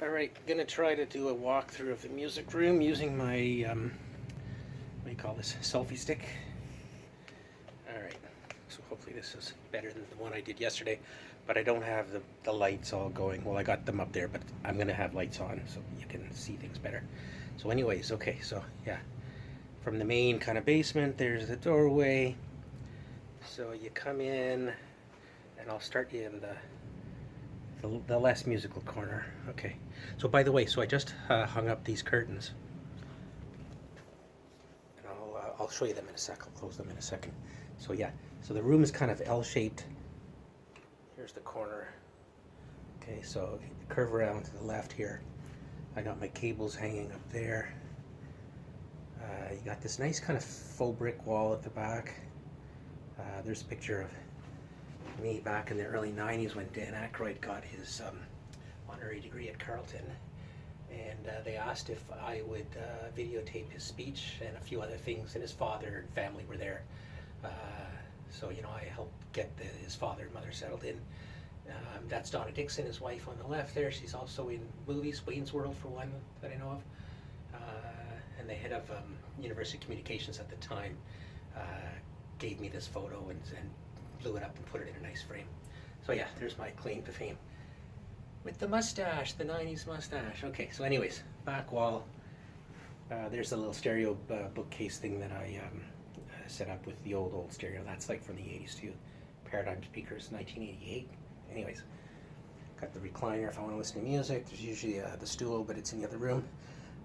Alright, I'm gonna try to do a walkthrough of the music room using my, what do you call this, selfie stick. Alright, so hopefully this is better than the one I did yesterday, but I don't have the lights all going. Well, I got them up there, but I'm gonna have lights on so you can see things better. So anyways, okay, so yeah, from the main kind of basement, there's the doorway. So you come in, and I'll start you in the less musical corner. Okay, so by the way, so I just hung up these curtains, and I'll show you them in a sec. I'll close them in a second. So yeah, so the room is kind of L-shaped. Here's the corner. Okay, so curve around to the left here. I got my cables hanging up there. You got this nice kind of faux brick wall at the back. There's a picture of me back in the early 90s when Dan Aykroyd got his honorary degree at Carleton, and they asked if I would videotape his speech and a few other things, and his father and family were there. So you know, I helped get his father and mother settled in. That's Donna Dixon, his wife, on the left there. She's also in movies, Wayne's World for one that I know of, and the head of University Communications at the time gave me this photo and blew it up and put it in a nice frame. So yeah, there's my claim to fame. With the mustache, the 90s mustache. Okay, so anyways, back wall. There's a little stereo bookcase thing that I set up with the old stereo. That's like from the 80s too. Paradigm speakers, 1988. Anyways, got the recliner if I want to listen to music. There's usually the stool, but it's in the other room.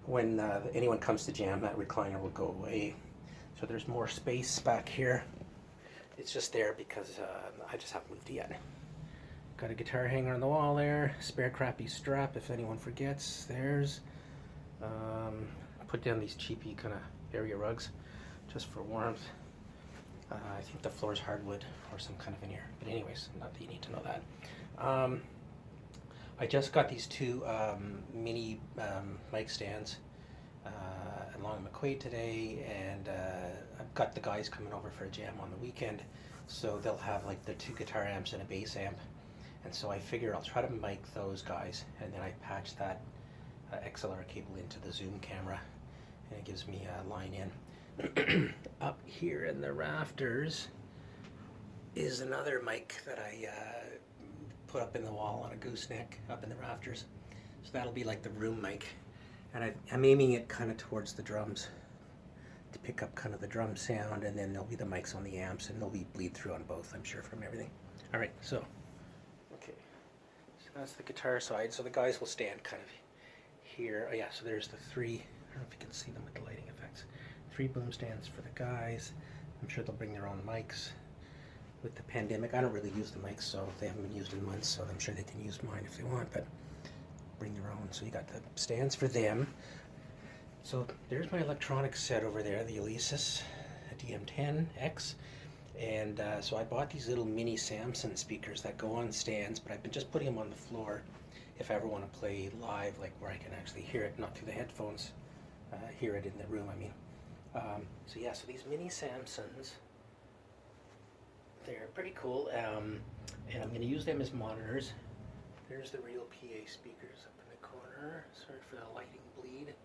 When anyone comes to jam, that recliner will go away. So there's more space back here. It's just there because I just haven't moved it yet. Got a guitar hanger on the wall there. Spare crappy strap if anyone forgets. There's. Put down these cheapy kind of area rugs just for warmth. I think the floor's hardwood or some kind of veneer. But anyways, not that you need to know that. I just got these two mini mic stands along McQuaid today, and I've got the guys coming over for a jam on the weekend, so they'll have like the two guitar amps and a bass amp, and so I figure I'll try to mic those guys, and then I patch that XLR cable into the Zoom camera, and it gives me a line in. Up here in the rafters is another mic that I put up in the wall on a gooseneck up in the rafters, so that'll be like the room mic. And I'm aiming it kind of towards the drums to pick up kind of the drum sound, and then there'll be the mics on the amps, and they'll be bleed through on both, I'm sure, from everything. All right, so, okay, so that's the guitar side. So the guys will stand kind of here. Oh yeah, so there's the three, I don't know if you can see them with the lighting effects. 3 boom stands for the guys. I'm sure they'll bring their own mics. With the pandemic, I don't really use the mics, so they haven't been used in months, so I'm sure they can use mine if they want, but bring their own. So you got the stands for them. So there's my electronics set over there, the Alesis DM10X, and so I bought these little mini Samson speakers that go on stands, but I've been just putting them on the floor if I ever want to play live, like where I can actually hear it, not through the headphones, hear it in the room, I mean. So yeah, so these mini Samsons, they're pretty cool, and I'm going to use them as monitors. There's the real PA speakers up in the corner. Sorry for the lighting bleed.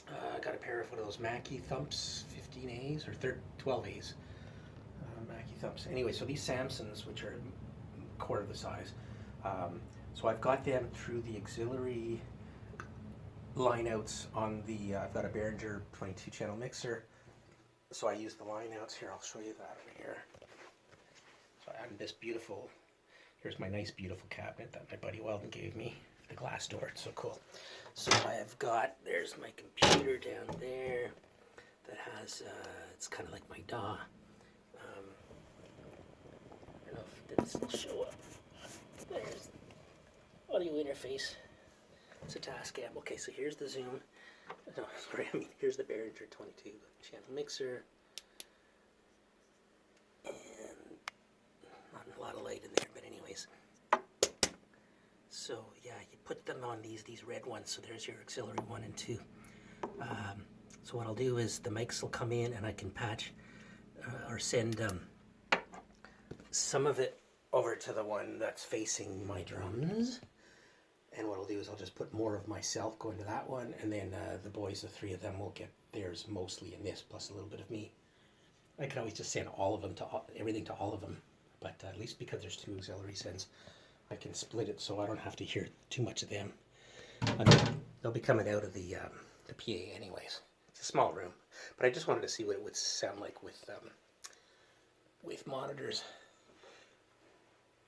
I got a pair of those Mackie Thumps 15As or 12As. Mackie Thumps. Anyway, so these Samsons, which are a quarter of the size, so I've got them through the auxiliary lineouts on the, I've got a Behringer 22 channel mixer, so I use the lineouts here. I'll show you that over here. So I have this beautiful, here's my nice beautiful cabinet that my buddy Weldon gave me, the glass door, it's so cool. So I have got, there's my computer down there that has, it's kind of like my DAW. I don't know if this will show up. There's audio interface. It's a Tascam. Okay, so here's the Zoom. No, sorry, I mean, here's the Behringer 22 channel mixer. And not a lot of light in there, but anyways. So yeah, you put them on these red ones. So there's your auxiliary 1 and 2. So what I'll do is the mics will come in, and I can patch or send some of it over to the one that's facing my drums. And what I'll do do is I'll just put more of myself going to that one, and then the boys, the three of them, will get theirs mostly in this, plus a little bit of me. I could always just send all of them to everything to all of them, but at least because there's 2 auxiliary sends, I can split it so I don't have to hear too much of them. I mean, they'll be coming out of the PA anyways. It's a small room, but I just wanted to see what it would sound like with monitors.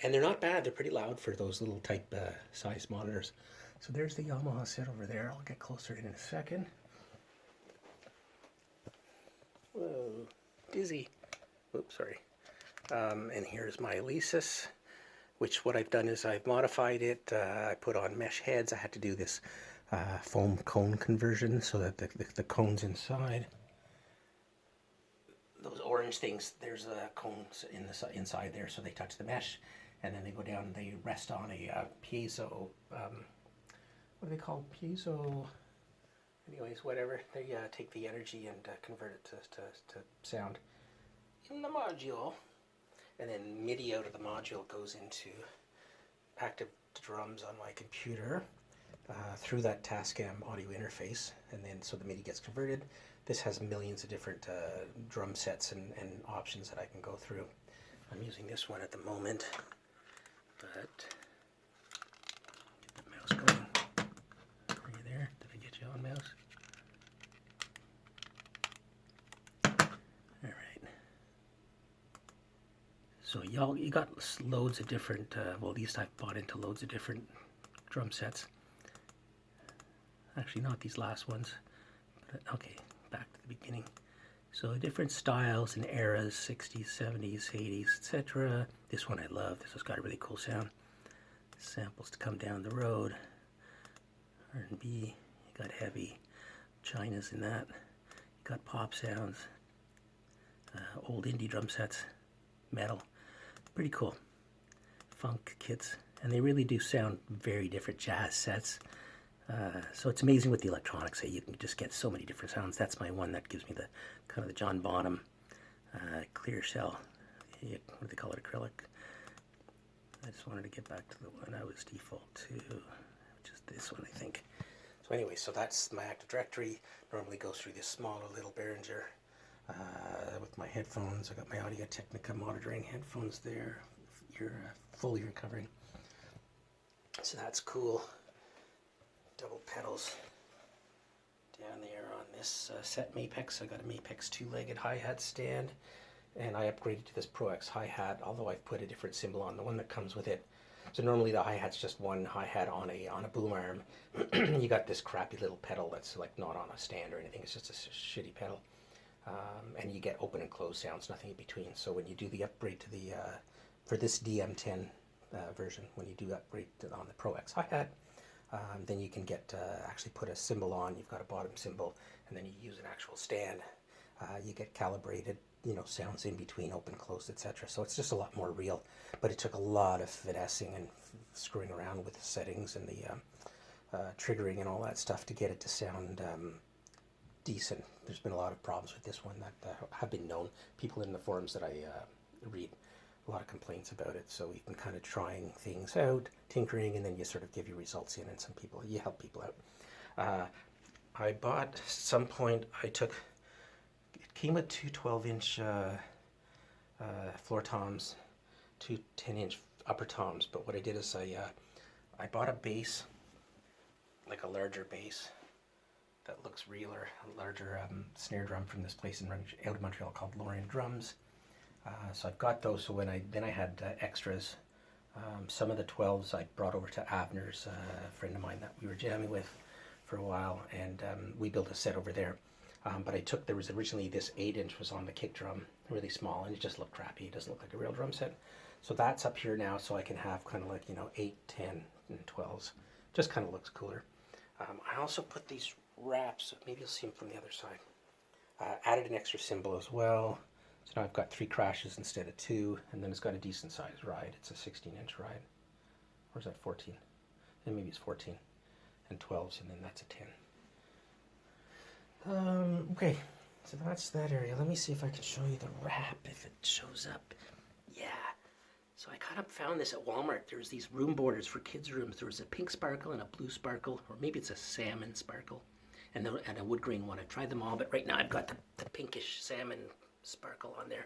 And they're not bad. They're pretty loud for those little type size monitors. So there's the Yamaha set over there. I'll get closer in a second. Whoa, dizzy. Oops, sorry. And here's my Alesis, which what I've done is I've modified it. I put on mesh heads. I had to do this foam cone conversion so that the cones inside, those orange things, there's cones inside there, so they touch the mesh, and then they go down and they rest on a piezo, what do they call piezo? Anyways, whatever. They take the energy and convert it to sound in the module, and then MIDI out of the module goes into active drums on my computer through that Tascam audio interface, and then so the MIDI gets converted. This has millions of different drum sets and options that I can go through. I'm using this one at the moment, but get the mouse going. Are you there? Did I get you on mouse? All right. So you got loads of different, well, at least I've bought into loads of different drum sets. Actually, not these last ones, but okay, back to the beginning. So different styles and eras, 60s, 70s, 80s, etc. This one I love. This has got a really cool sound. Samples to come down the road. R&B, you got heavy. China's in that. You got pop sounds. Old indie drum sets. Metal. Pretty cool. Funk kits. And they really do sound very different. Jazz sets. So it's amazing with the electronics that you can just get so many different sounds. That's my one that gives me the kind of the John Bonham clear shell. What do they call it? Acrylic. I just wanted to get back to the one I was default to, which is this one, I think. So anyway, so that's my Active Directory. Normally goes through this smaller little Behringer with my headphones. I got my Audio Technica monitoring headphones there, full ear covering. So that's cool. Double pedals down there on this set Mapex. I got a Mapex 2-legged hi-hat stand, and I upgraded to this Pro X hi-hat, although I've put a different symbol on the one that comes with it. So normally the hi-hat's just one hi-hat on a boom arm. You got this crappy little pedal that's like not on a stand or anything. It's just a shitty pedal, and you get open and closed sounds, nothing in between. So when you do the upgrade to the for this DM10 version, when you do upgrade on the Pro X hi-hat, then you can get actually put a cymbal on. You've got a bottom cymbal, and then you use an actual stand. You get calibrated, sounds in between, open, closed, etc. So it's just a lot more real. But it took a lot of finessing and screwing around with the settings and the triggering and all that stuff to get it to sound decent. There's been a lot of problems with this one that have been known. People in the forums that I read, a lot of complaints about it. So we've been kind of trying things out, tinkering, and then you sort of give your results in, and you help people out. I bought at some point, it came with two 12-inch floor toms, two 10-inch upper toms, but what I did is I bought a bass, like a larger bass that looks realer, a larger snare drum from this place out of Montreal called Lorient Drums. So I've got those. So when I had extras, some of the 12s I brought over to Abner's, a friend of mine that we were jamming with for a while, and we built a set over there. But there was originally this 8-inch was on the kick drum, really small, and it just looked crappy. It doesn't look like a real drum set. So that's up here now, so I can have kind of like 8, 10, and 12s. Just kind of looks cooler. I also put these wraps. Maybe you'll see them from the other side. Added an extra cymbal as well. So now I've got 3 crashes instead of 2, and then it's got a decent sized ride. It's a 16-inch ride. Or is that 14? Then maybe it's 14 and 12s, and then that's a 10. Okay, so that's that area. Let me see if I can show you the wrap, if it shows up. Yeah. So I kind of found this at Walmart. There's these room borders for kids' rooms. There was a pink sparkle and a blue sparkle, or maybe it's a salmon sparkle, and a wood grain one. I tried them all, but right now I've got the pinkish salmon sparkle on there.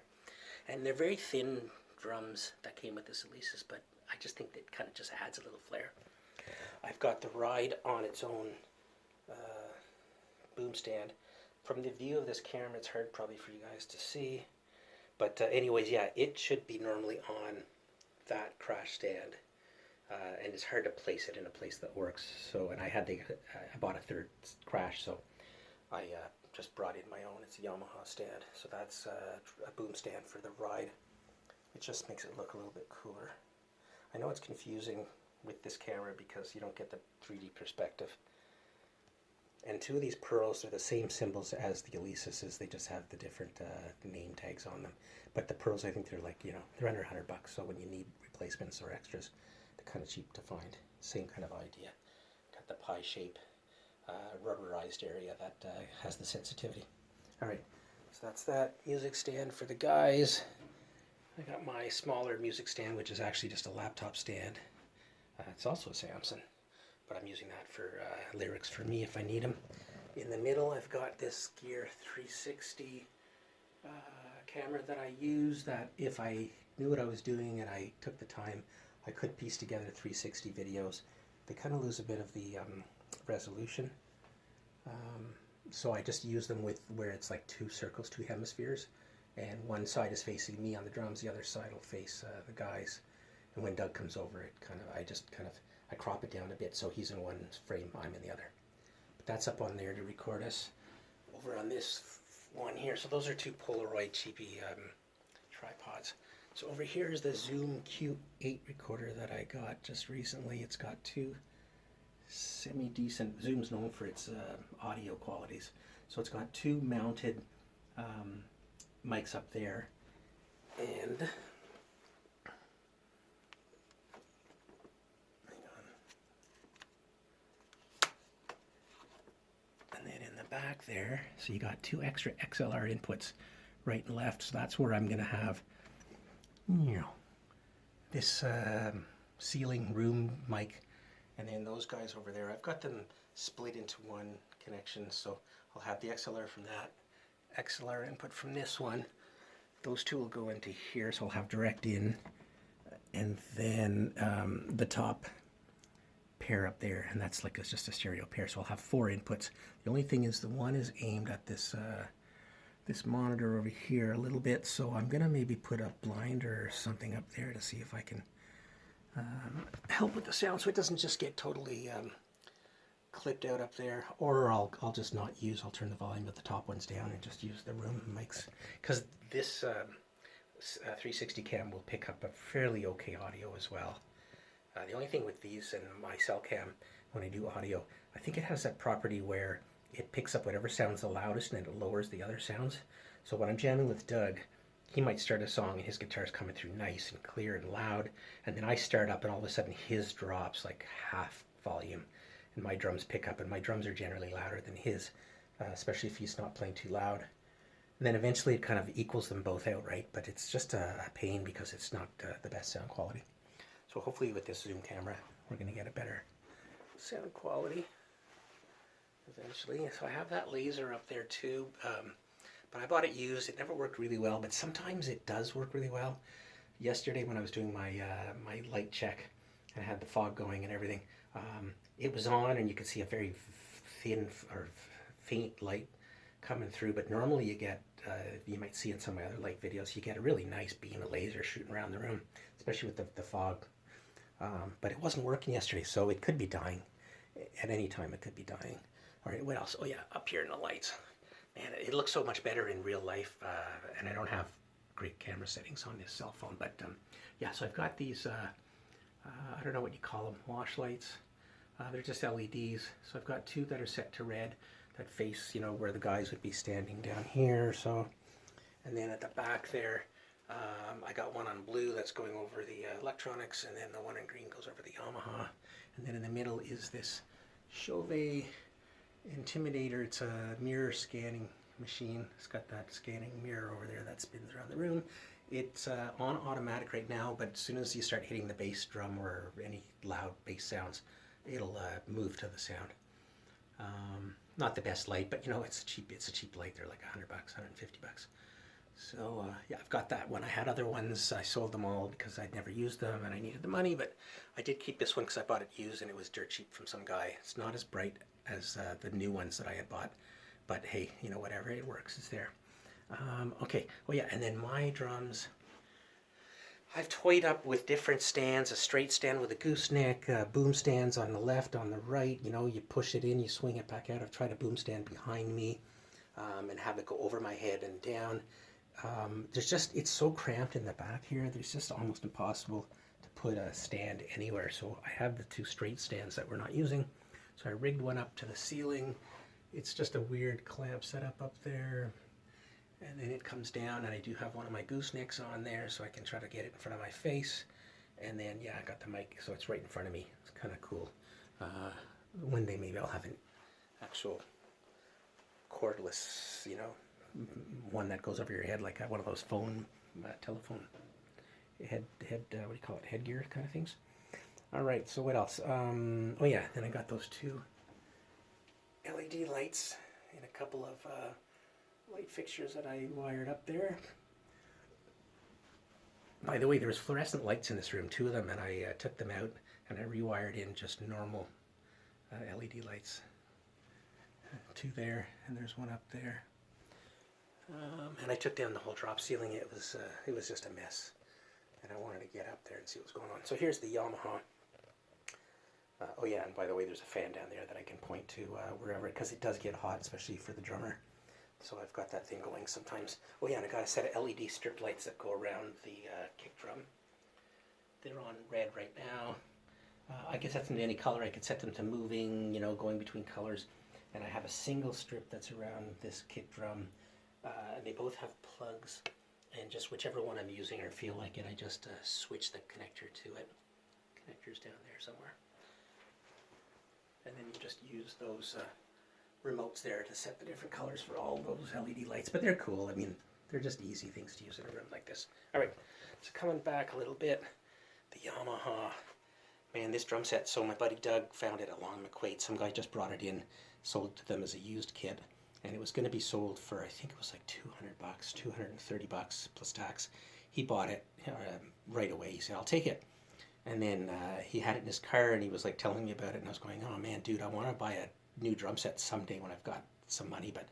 And they're very thin drums that came with this Alesis, but I just think that kind of just adds a little flair. I've got the Ride on its own boom stand. From the view of this camera, it's hard probably for you guys to see. But anyways, yeah, it should be normally on that crash stand. And it's hard to place it in a place that works. So, and I bought a third crash, so I just brought in my own. It's a Yamaha stand. So that's a boom stand for the Ride. It just makes it look a little bit cooler. I know it's confusing with this camera because you don't get the 3D perspective. And two of these pearls are the same symbols as the Alesis. They just have the different name tags on them. But the pearls, I think they're like, they're under $100. So when you need replacements or extras, they're kind of cheap to find. Same kind of idea. Got the pie shape, rubberized area that has the sensitivity. All right, so that's that music stand for the guys. I got my smaller music stand, which is actually just a laptop stand. It's also a Samsung, but I'm using that for lyrics for me if I need them. In the middle, I've got this Gear 360 camera that I use, that if I knew what I was doing and I took the time, I could piece together 360 videos. They kind of lose a bit of the resolution. So I just use them with where it's like two circles, two hemispheres, and one side is facing me on the drums, the other side will face the guys. And when Doug comes over, I crop it down a bit so he's in one frame, I'm in the other. But that's up on there to record us. Over on this one here, so those are two Polaroid cheapy tripods. So over here is the Zoom Q8 recorder that I got just recently. It's got two semi-decent, Zoom's known for its audio qualities. So it's got two mounted mics up there. And back there, so you got two extra XLR inputs right and left, so that's where I'm going to have this ceiling room mic, and then those guys over there, I've got them split into one connection, so I'll have the XLR from that, XLR input from this one, those two will go into here, so I'll have direct in, and then the top pair up there, and that's like just a stereo pair, so I'll have four inputs. The only thing is the one is aimed at this this monitor over here a little bit, so I'm gonna maybe put a blinder or something up there to see if I can help with the sound so it doesn't just get totally clipped out up there, or I'll just not use, I'll turn the volume of the top ones down and just use the room mics, because this 360 cam will pick up a fairly okay audio as well. The only thing with these and my cell cam, when I do audio, I think it has that property where it picks up whatever sounds the loudest and then it lowers the other sounds. So when I'm jamming with Doug, he might start a song and his guitar's coming through nice and clear and loud, and then I start up and all of a sudden his drops like half volume and my drums pick up, and my drums are generally louder than his, especially if he's not playing too loud. And then eventually it kind of equals them both out, right? But it's just a pain because it's not the best sound quality. So hopefully with this Zoom camera, we're going to get a better sound quality eventually. So I have that laser up there too, but I bought it used. It never worked really well, but sometimes it does work really well. Yesterday when I was doing my my light check, and I had the fog going and everything, it was on and you could see a very thin or faint light coming through, but normally you get, you might see in some of my other light videos, you get a really nice beam of laser shooting around the room, especially with the fog. But it wasn't working yesterday, so it could be dying. At any time, it could be dying. All right, what else? Oh yeah, up here in the lights. Man, it looks so much better in real life, and I don't have great camera settings on this cell phone, but yeah, so I've got these, I don't know what you call them, wash lights. They're just LEDs. So I've got two that are set to red that face, where the guys would be standing down here. So, and then at the back there, I got one on blue that's going over the electronics, and then the one in green goes over the Yamaha. And then in the middle is this Chauvet Intimidator. It's a mirror scanning machine. It's got that scanning mirror over there that spins around the room. It's on automatic right now, but as soon as you start hitting the bass drum or any loud bass sounds, it'll move to the sound. Not the best light, but you know, it's a cheap light. They're like $100, $150. So yeah, I've got that one. I had other ones. I sold them all because I'd never used them and I needed the money, but I did keep this one because I bought it used and it was dirt cheap from some guy. It's not as bright as the new ones that I had bought, but hey, you know, whatever, it works. It's there. Okay, well yeah, and then my drums, I've toyed up with different stands, a straight stand with a gooseneck, boom stands on the left, on the right, you know, you push it in, you swing it back out. I've tried a boom stand behind me and have it go over my head and down. There's just, it's so cramped in the back here, there's just almost impossible to put a stand anywhere. So I have the two straight stands that we're not using. So I rigged one up to the ceiling. It's just a weird clamp setup up there. And then it comes down, and I do have one of my goosenecks on there so I can try to get it in front of my face. And then, yeah, I got the mic, so it's right in front of me. It's kind of cool. One day maybe I'll have an actual cordless, you know, one that goes over your head like one of those phone, telephone head, what do you call it, headgear kind of things. All right, so what else? Oh yeah, then I got those two LED lights and a couple of light fixtures that I wired up there. By the way, there was fluorescent lights in this room, two of them, and I took them out and I rewired in just normal LED lights. Two there, and there's one up there. And I took down the whole drop ceiling. It was just a mess, and I wanted to get up there and see what's going on. So here's the Yamaha. Oh yeah, and by the way, there's a fan down there that I can point to wherever, because it does get hot, especially for the drummer. So I've got that thing going sometimes. Oh yeah, and I got a set of LED strip lights that go around the kick drum. They're on red right now. I can set them to any color. I could set them to moving, you know, going between colors. And I have a single strip that's around this kick drum. They both have plugs, and just whichever one I'm using or feel like it, I just switch the connector to it. Connector's down there somewhere. And then you just use those remotes there to set the different colors for all those LED lights. But they're cool. I mean, they're just easy things to use in a room like this. All right, so coming back a little bit, the Yamaha. Man, this drum set, so my buddy Doug found it along McQuaid. Some guy just brought it in, sold it to them as a used kit. And it was going to be sold for, I think it was like $200, $230 plus tax. He bought it right away. He said, I'll take it. And then he had it in his car, and he was like telling me about it. And I was going, oh man, dude, I want to buy a new drum set someday when I've got some money. But,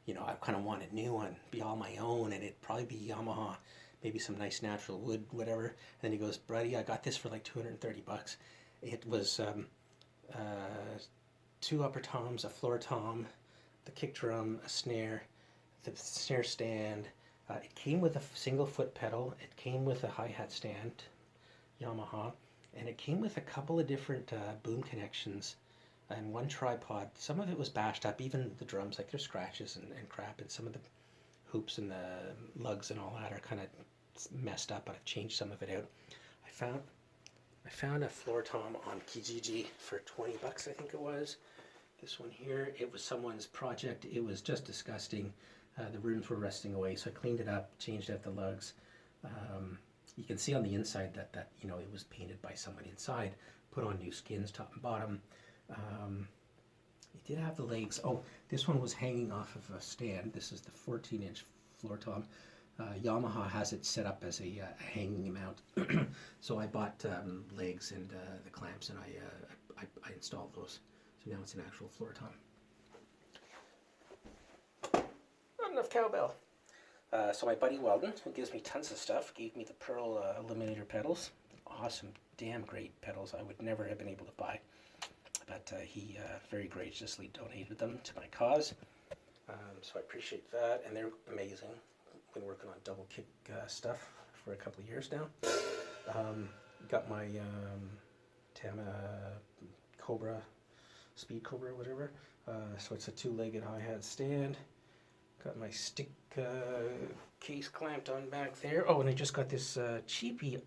you know, I kind of want a new one, be all my own. And it'd probably be Yamaha, maybe some nice natural wood, whatever. And then he goes, buddy, I got this for like $230. It was two upper toms, a floor tom, the kick drum, a snare, the snare stand. It came with a single foot pedal. It came with a hi-hat stand, Yamaha, and it came with a couple of different boom connections and one tripod. Some of it was bashed up, even the drums, like there's scratches and crap, and some of the hoops and the lugs and all that are kind of messed up, but I've changed some of it out. I found a floor tom on Kijiji for 20 bucks, I think it was. This one here, it was someone's project. It was just disgusting. The rooms were rusting away, so I cleaned it up, changed out the lugs. You can see on the inside that you know, it was painted by someone inside, put on new skins top and bottom. It did have the legs. Oh, this one was hanging off of a stand. This is the 14-inch floor tom. Yamaha has it set up as a hanging mount. So I bought legs and the clamps, and I installed those. So now it's an actual floor tom. Not enough cowbell. So my buddy Weldon, who gives me tons of stuff, gave me the Pearl Eliminator pedals. Awesome, damn great pedals. I would never have been able to buy. But he very graciously donated them to my cause. So I appreciate that, and they're amazing. Been working on double kick stuff for a couple of years now. Got my Tama Cobra, Speed Cobra, whatever. So it's a two-legged hi-hat stand. Got my stick case clamped on back there. Oh, and I just got this cheapy,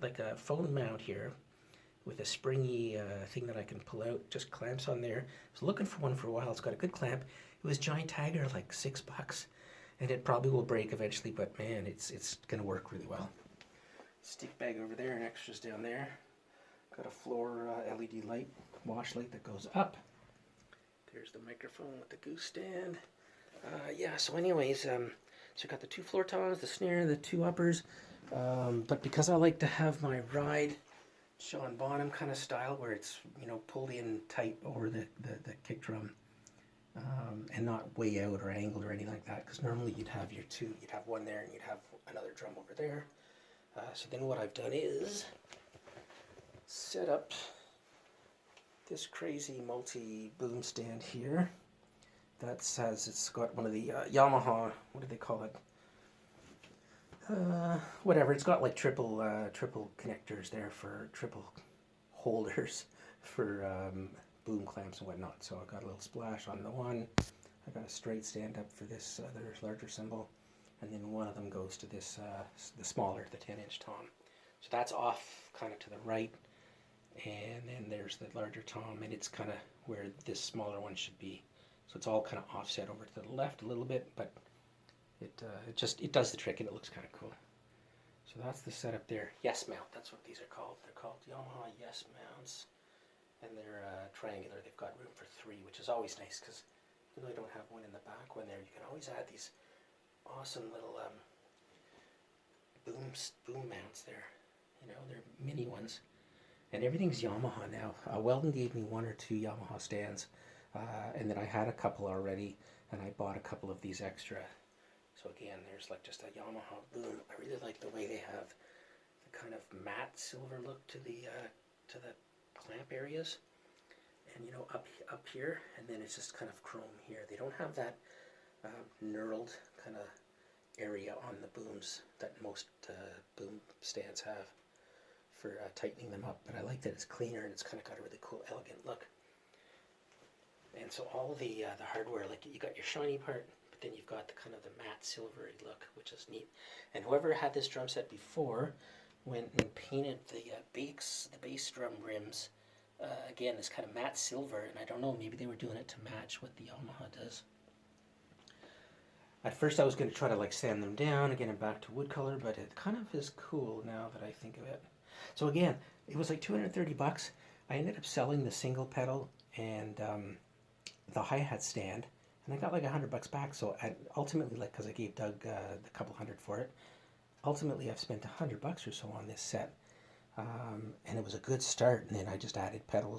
like a phone mount here with a springy thing that I can pull out. Just clamps on there. I was looking for one for a while. It's got a good clamp. It was Giant Tiger, like $6. and it probably will break eventually, but man, it's gonna work really well. Stick bag over there and extras down there. Got a floor LED light, wash light that goes up. There's the microphone with the goose stand. Yeah, so anyways, so I got the 2 floor toms, the snare, the 2 uppers, but because I like to have my ride Sean Bonham kind of style, where it's, you know, pulled in tight over the kick drum, and not way out or angled or anything like that, because normally you'd have your 2, you'd have one there and you'd have another drum over there. So then what I've done is set up this crazy multi-boom stand here that says it's got one of the Yamaha, what do they call it? Whatever, it's got like triple connectors there, for triple holders for boom clamps and whatnot. So I got a little splash on the one, I got a straight stand up for this other larger cymbal, and then one of them goes to this, the smaller, the 10-inch tom. So that's off kind of to the right, and then there's the larger tom, and it's kind of where this smaller one should be. So it's all kind of offset over to the left a little bit, but it does the trick, and it looks kind of cool. So that's the setup there. Yes mount, that's what these are called. They're called Yamaha Yes mounts, and they're triangular. They've got room for 3, which is always nice, because you really don't have one in the back one there. You can always add these awesome little boom mounts there. You know, they're mini ones, and everything's Yamaha now. Weldon gave me 1 or 2 Yamaha stands, and then I had a couple already, and I bought a couple of these extra. So again, there's like just a Yamaha boom. I really like the way they have the kind of matte silver look to the clamp areas, and you know, up here, and then it's just kind of chrome here. They don't have that knurled kind of area on the booms that most boom stands have for tightening them up, but I like that it's cleaner and it's kind of got a really cool, elegant look. And so all the hardware, like you got your shiny part, but then you've got the kind of the matte silvery look, which is neat. And whoever had this drum set before went and painted the bass drum rims, again, this kind of matte silver, and I don't know, maybe they were doing it to match what the Yamaha does. At first I was going to try to like sand them down and get them back to wood color, but it kind of is cool now that I think of it. So again, it was like 230 bucks. I ended up selling the single pedal and the hi-hat stand, and I got like 100 bucks back. So I ultimately, like, because I gave Doug a couple hundred for it, ultimately I've spent 100 bucks or so on this set, and it was a good start. And then I just added pedals